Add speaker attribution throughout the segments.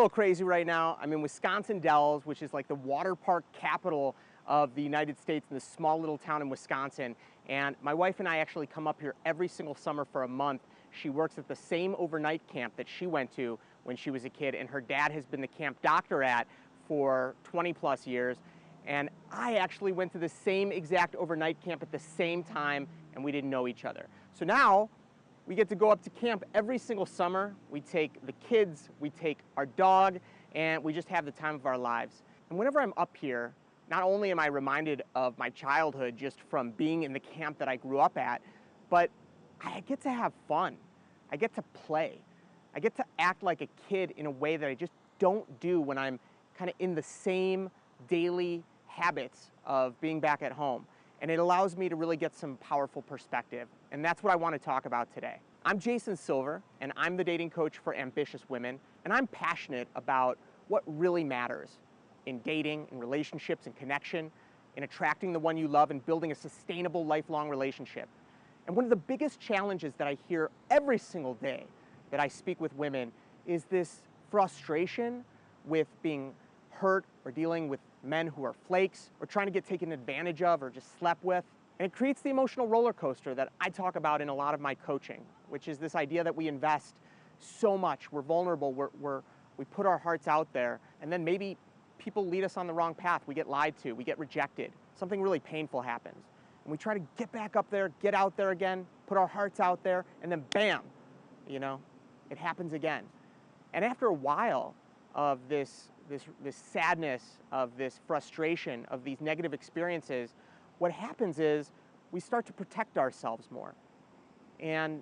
Speaker 1: little crazy right now. I'm in Wisconsin Dells, which is like the water park capital of the United States, in this small little town in Wisconsin. And my wife and I actually come up here every single summer for a month. She works at the same overnight camp that she went to when she was a kid, and her dad has been the camp doctor at for 20 plus years. And I actually went to the same exact overnight camp at the same time, and we didn't know each other. So now we get to go up to camp every single summer. We take the kids, we take our dog, and we just have the time of our lives. And whenever I'm up here, not only am I reminded of my childhood just from being in the camp that I grew up at, but I get to have fun. I get to play. I get to act like a kid in a way that I just don't do when I'm kind of in the same daily habits of being back at home. And it allows me to really get some powerful perspective. And that's what I want to talk about today. I'm Jason Silver, and I'm the dating coach for ambitious women. And I'm passionate about what really matters in dating, in relationships, in connection, in attracting the one you love, and building a sustainable, lifelong relationship. And one of the biggest challenges that I hear every single day that I speak with women is this frustration with being hurt or dealing with men who are flakes or trying to get taken advantage of or just slept with. And it creates the emotional roller coaster that I talk about in a lot of my coaching, which is this idea that we invest so much, we're vulnerable, we put our hearts out there, and then maybe people lead us on the wrong path. We get lied to, we get rejected, something really painful happens. And we try to get back up there, get out there again, put our hearts out there, and then bam, it happens again. And after a while of this sadness, of this frustration, of these negative experiences, what happens is we start to protect ourselves more. And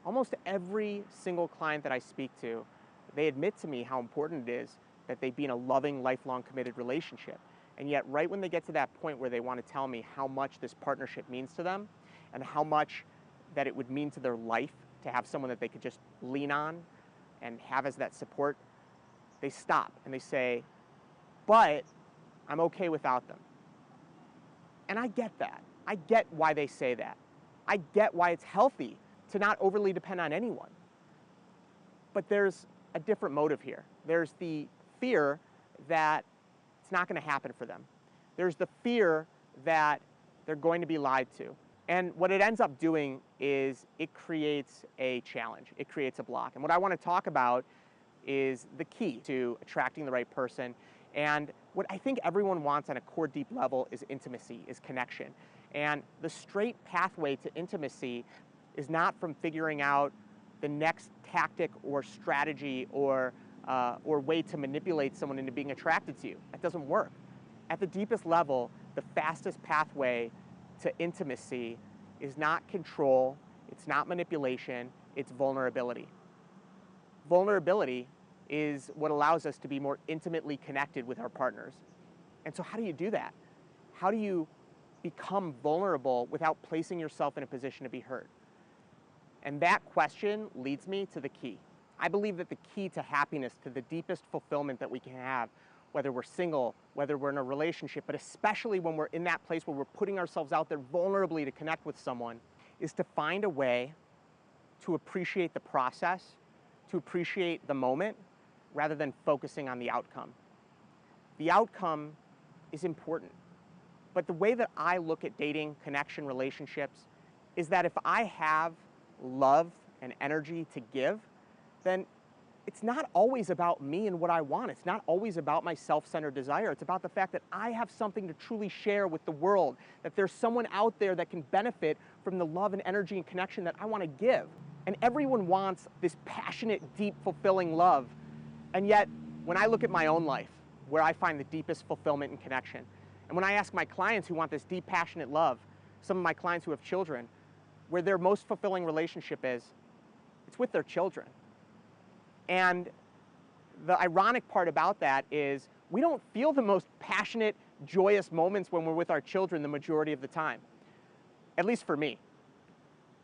Speaker 1: almost every single client that I speak to, they admit to me how important it is that they be in a loving, lifelong, committed relationship. And yet, right when they get to that point where they want to tell me how much this partnership means to them and how much that it would mean to their life to have someone that they could just lean on and have as that support, they stop and they say, but I'm okay without them. And I get that. I get why they say that. I get why it's healthy to not overly depend on anyone. But there's a different motive here. There's the fear that it's not going to happen for them. There's the fear that they're going to be lied to. And what it ends up doing is it creates a challenge. It creates a block. And what I want to talk about is the key to attracting the right person. And what I think everyone wants on a core deep level is intimacy, is connection. And the straight pathway to intimacy is not from figuring out the next tactic or strategy or way to manipulate someone into being attracted to you. That doesn't work. At the deepest level, the fastest pathway to intimacy is not control, it's not manipulation, it's vulnerability. Vulnerability is what allows us to be more intimately connected with our partners. And so how do you do that? How do you become vulnerable without placing yourself in a position to be hurt? And that question leads me to the key. I believe that the key to happiness, to the deepest fulfillment that we can have, whether we're single, whether we're in a relationship, but especially when we're in that place where we're putting ourselves out there vulnerably to connect with someone, is to find a way to appreciate the process, to appreciate the moment, rather than focusing on the outcome. The outcome is important, but the way that I look at dating, connection, relationships, is that if I have love and energy to give, then it's not always about me and what I want. It's not always about my self-centered desire. It's about the fact that I have something to truly share with the world, that there's someone out there that can benefit from the love and energy and connection that I want to give. And everyone wants this passionate, deep, fulfilling love. And yet, when I look at my own life, where I find the deepest fulfillment and connection, and when I ask my clients who want this deep, passionate love, some of my clients who have children, where their most fulfilling relationship is, it's with their children. And the ironic part about that is we don't feel the most passionate, joyous moments when we're with our children the majority of the time. At least for me.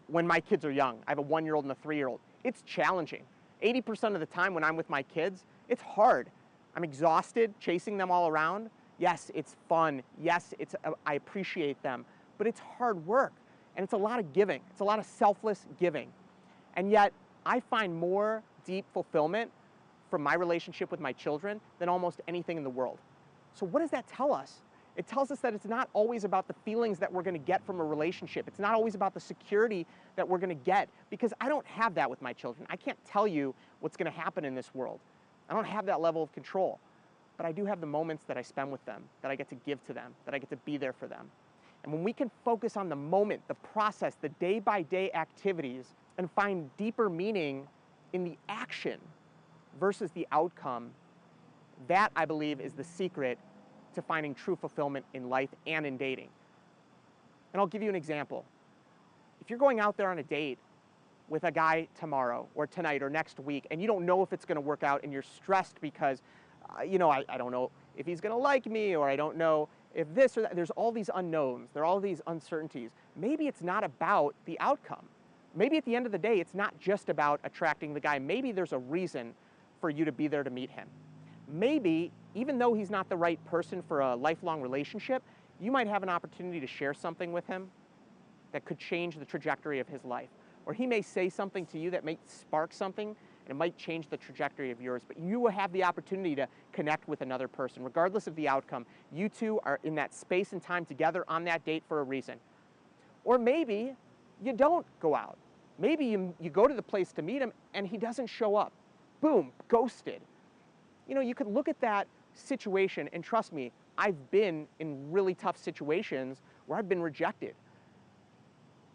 Speaker 1: When my kids are young, I have a 1-year-old and a 3-year-old. It's challenging. 80% of the time when I'm with my kids, it's hard. I'm exhausted chasing them all around. Yes, it's fun. Yes, I appreciate them, but it's hard work. And it's a lot of giving. It's a lot of selfless giving. And yet, I find more deep fulfillment from my relationship with my children than almost anything in the world. So what does that tell us? It tells us that it's not always about the feelings that we're going to get from a relationship. It's not always about the security that we're going to get, because I don't have that with my children. I can't tell you what's going to happen in this world. I don't have that level of control. But I do have the moments that I spend with them, that I get to give to them, that I get to be there for them. And when we can focus on the moment, the process, the day-by-day activities, and find deeper meaning in the action versus the outcome, that, I believe, is the secret to finding true fulfillment in life and in dating. And I'll give you an example. If you're going out there on a date with a guy tomorrow or tonight or next week, and you don't know if it's going to work out, and you're stressed because, I don't know if he's going to like me, or I don't know if this or that. There's all these unknowns. There are all these uncertainties. Maybe it's not about the outcome. Maybe at the end of the day, it's not just about attracting the guy. Maybe there's a reason for you to be there to meet him. Maybe, even though he's not the right person for a lifelong relationship, you might have an opportunity to share something with him that could change the trajectory of his life. Or he may say something to you that might spark something, and it might change the trajectory of yours. But you will have the opportunity to connect with another person. Regardless of the outcome, you two are in that space and time together on that date for a reason. Or maybe you don't go out. Maybe you go to the place to meet him and he doesn't show up. Boom, ghosted. You could look at that situation, and trust me, I've been in really tough situations where I've been rejected.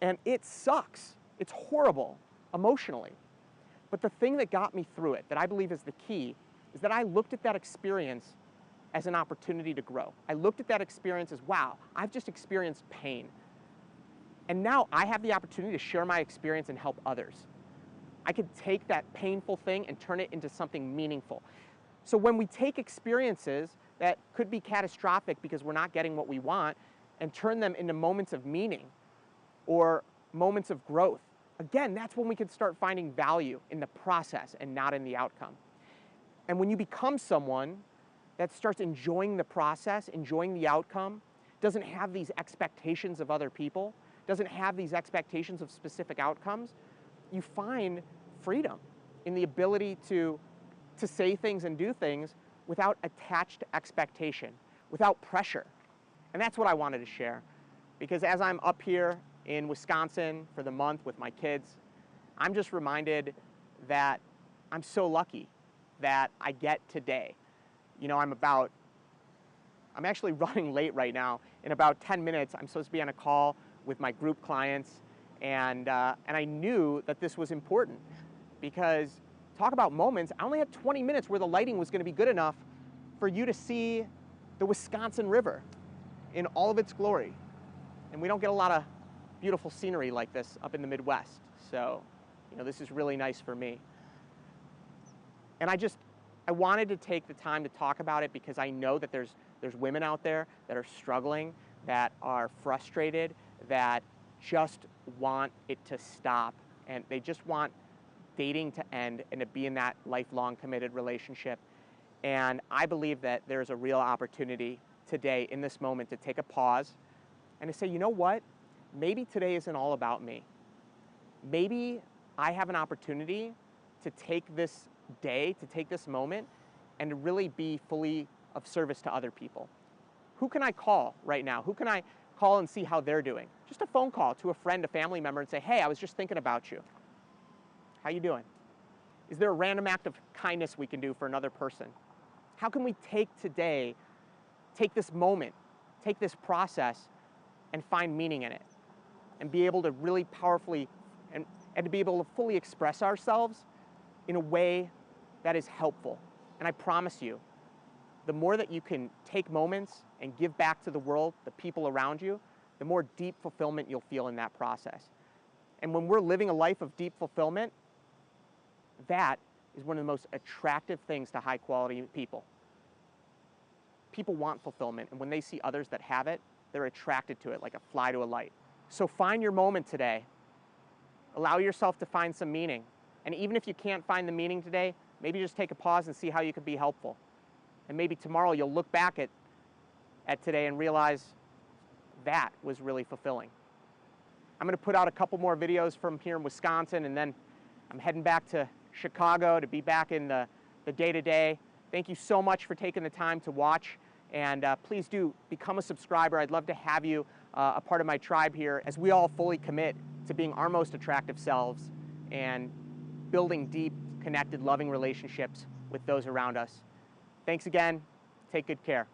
Speaker 1: And it sucks. It's horrible emotionally. But the thing that got me through it, that I believe is the key, is that I looked at that experience as an opportunity to grow. I looked at that experience as, wow, I've just experienced pain. And now I have the opportunity to share my experience and help others. I could take that painful thing and turn it into something meaningful. So when we take experiences that could be catastrophic because we're not getting what we want, and turn them into moments of meaning or moments of growth, again, that's when we can start finding value in the process and not in the outcome. And when you become someone that starts enjoying the process, enjoying the outcome, doesn't have these expectations of other people, doesn't have these expectations of specific outcomes, you find freedom in the ability to say things and do things without attached expectation, without pressure. And that's what I wanted to share, because as I'm up here in Wisconsin for the month with my kids, I'm just reminded that I'm so lucky that I get today. I'm actually running late right now. In about 10 minutes, I'm supposed to be on a call with my group clients, and I knew that this was important, because talk about moments, I only had 20 minutes where the lighting was going to be good enough for you to see the Wisconsin River in all of its glory. And we don't get a lot of beautiful scenery like this up in the Midwest. So, this is really nice for me. And I wanted to take the time to talk about it, because I know that there's women out there that are struggling, that are frustrated, that just want it to stop, and they just want dating to end and to be in that lifelong committed relationship. And I believe that there's a real opportunity today in this moment to take a pause and to say, you know what? Maybe today isn't all about me. Maybe I have an opportunity to take this day, to take this moment, and to really be fully of service to other people. Who can I call right now? Who can I call and see how they're doing? Just a phone call to a friend, a family member, and say, hey, I was just thinking about you. How you doing? Is there a random act of kindness we can do for another person? How can we take today, take this moment, take this process, and find meaning in it, and be able to really powerfully and to be able to fully express ourselves in a way that is helpful. And I promise you, the more that you can take moments and give back to the world, the people around you, the more deep fulfillment you'll feel in that process. And when we're living a life of deep fulfillment, that is one of the most attractive things to high quality people. People want fulfillment, and when they see others that have it, they're attracted to it like a fly to a light. So find your moment today. Allow yourself to find some meaning. And even if you can't find the meaning today, maybe just take a pause and see how you could be helpful. And maybe tomorrow you'll look back at today and realize that was really fulfilling. I'm going to put out a couple more videos from here in Wisconsin, and then I'm heading back to Chicago to be back in the the day-to-day. Thank you so much for taking the time to watch, and please do become a subscriber. I'd love to have you a part of my tribe here as we all fully commit to being our most attractive selves and building deep, connected, loving relationships with those around us. Thanks again. Take good care.